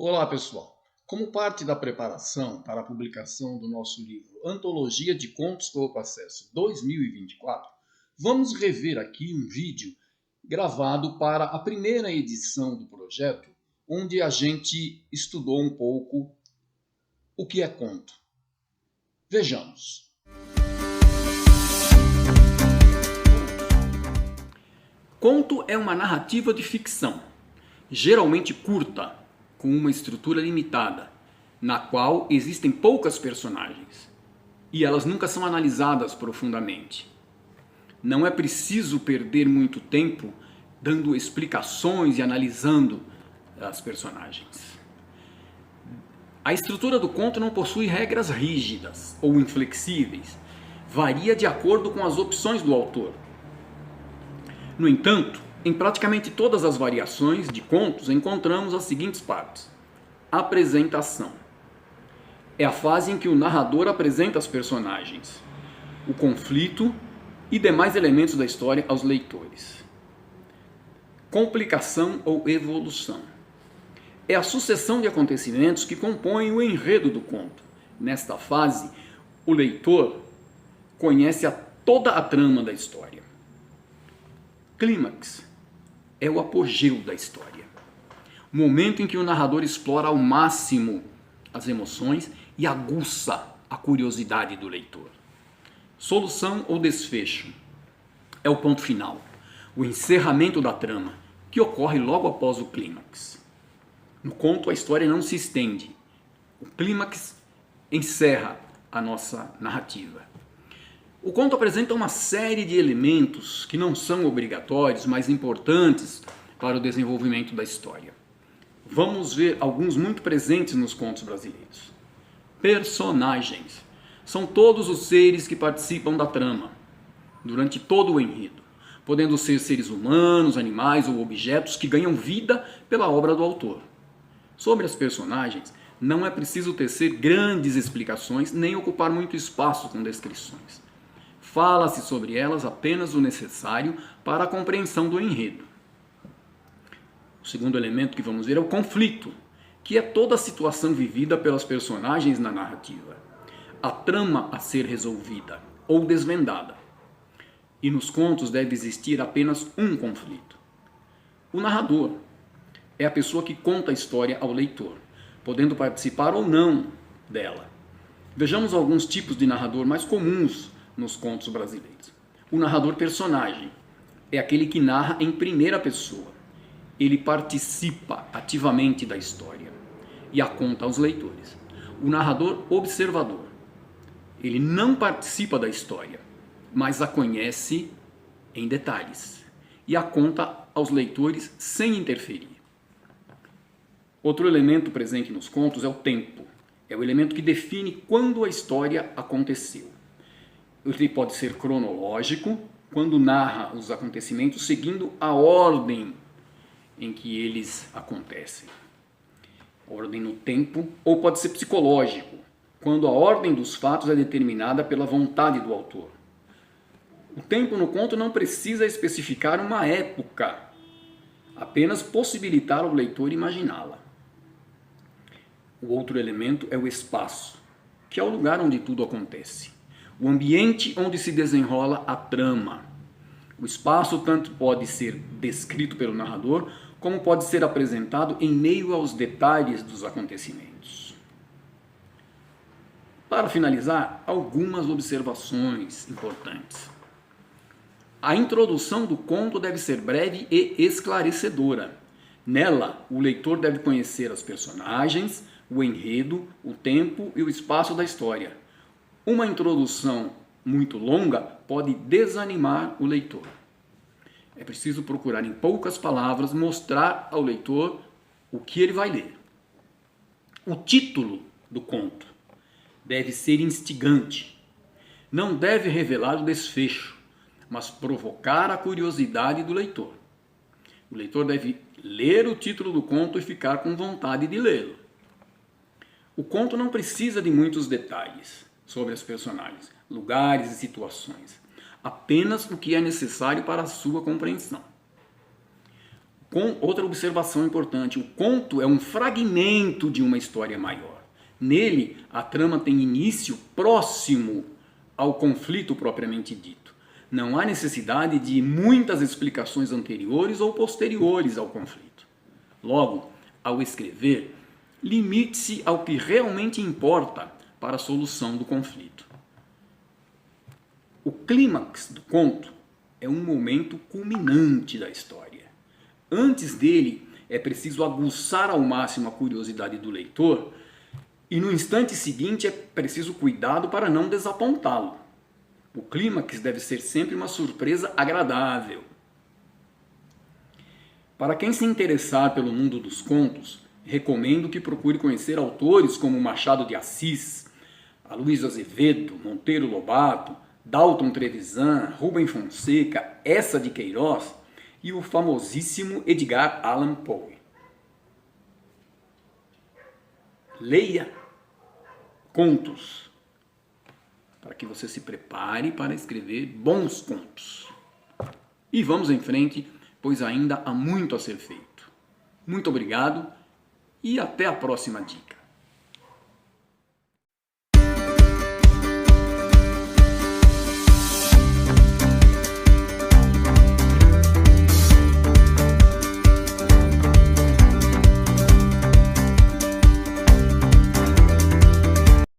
Olá, pessoal! Como parte da preparação para a publicação do nosso livro Antologia de Contos para o Processo 2024, vamos rever aqui um vídeo gravado para a primeira edição do projeto, onde a gente estudou um pouco o que é conto. Vejamos. Conto é uma narrativa de ficção, geralmente curta, com uma estrutura limitada, na qual existem poucas personagens, e elas nunca são analisadas profundamente. Não é preciso perder muito tempo dando explicações e analisando as personagens. A estrutura do conto não possui regras rígidas ou inflexíveis, varia de acordo com as opções do autor. No entanto, em praticamente todas as variações de contos encontramos as seguintes partes. Apresentação. É a fase em que o narrador apresenta as personagens, o conflito e demais elementos da história aos leitores. Complicação ou evolução. É a sucessão de acontecimentos que compõem o enredo do conto. Nesta fase, o leitor conhece toda a trama da história. Clímax é o apogeu da história. O momento em que o narrador explora ao máximo as emoções e aguça a curiosidade do leitor. Solução ou desfecho é o ponto final, o encerramento da trama, que ocorre logo após o clímax. No conto, a história não se estende. O clímax encerra a nossa narrativa. O conto apresenta uma série de elementos que não são obrigatórios, mas importantes para o desenvolvimento da história. Vamos ver alguns muito presentes nos contos brasileiros. Personagens. São todos os seres que participam da trama, durante todo o enredo, podendo ser seres humanos, animais ou objetos que ganham vida pela obra do autor. Sobre as personagens, não é preciso tecer grandes explicações nem ocupar muito espaço com descrições. Fala-se sobre elas apenas o necessário para a compreensão do enredo. O segundo elemento que vamos ver é o conflito, que é toda a situação vivida pelas personagens na narrativa. A trama a ser resolvida ou desvendada. E nos contos deve existir apenas um conflito. O narrador é a pessoa que conta a história ao leitor, podendo participar ou não dela. Vejamos alguns tipos de narrador mais comuns nos contos brasileiros. O narrador personagem é aquele que narra em primeira pessoa. Ele participa ativamente da história e a conta aos leitores. O narrador observador. Ele não participa da história, mas a conhece em detalhes e a conta aos leitores sem interferir. Outro elemento presente nos contos é o tempo. É o elemento que define quando a história aconteceu. Ele pode ser cronológico, quando narra os acontecimentos seguindo a ordem em que eles acontecem. Ordem no tempo, ou pode ser psicológico, quando a ordem dos fatos é determinada pela vontade do autor. O tempo no conto não precisa especificar uma época, apenas possibilitar ao leitor imaginá-la. O outro elemento é o espaço, que é o lugar onde tudo acontece. O ambiente onde se desenrola a trama. O espaço tanto pode ser descrito pelo narrador, como pode ser apresentado em meio aos detalhes dos acontecimentos. Para finalizar, algumas observações importantes. A introdução do conto deve ser breve e esclarecedora. Nela, o leitor deve conhecer as personagens, o enredo, o tempo e o espaço da história. Uma introdução muito longa pode desanimar o leitor. É preciso procurar em poucas palavras mostrar ao leitor o que ele vai ler. O título do conto deve ser instigante. Não deve revelar o desfecho, mas provocar a curiosidade do leitor. O leitor deve ler o título do conto e ficar com vontade de lê-lo. O conto não precisa de muitos detalhes sobre as personagens, lugares e situações. Apenas o que é necessário para a sua compreensão. O Outra observação importante, o conto é um fragmento de uma história maior. Nele, a trama tem início próximo ao conflito propriamente dito. Não há necessidade de muitas explicações anteriores ou posteriores ao conflito. Logo, ao escrever, limite-se ao que realmente importa para a solução do conflito. O clímax do conto é um momento culminante da história. Antes dele, é preciso aguçar ao máximo a curiosidade do leitor e no instante seguinte é preciso cuidado para não desapontá-lo. O clímax deve ser sempre uma surpresa agradável. Para quem se interessar pelo mundo dos contos, recomendo que procure conhecer autores como Machado de Assis, Aloysio Azevedo, Monteiro Lobato, Dalton Trevisan, Rubem Fonseca, Eça de Queiroz e o famosíssimo Edgar Allan Poe. Leia contos, para que você se prepare para escrever bons contos. E vamos em frente, pois ainda há muito a ser feito. Muito obrigado e até a próxima dica.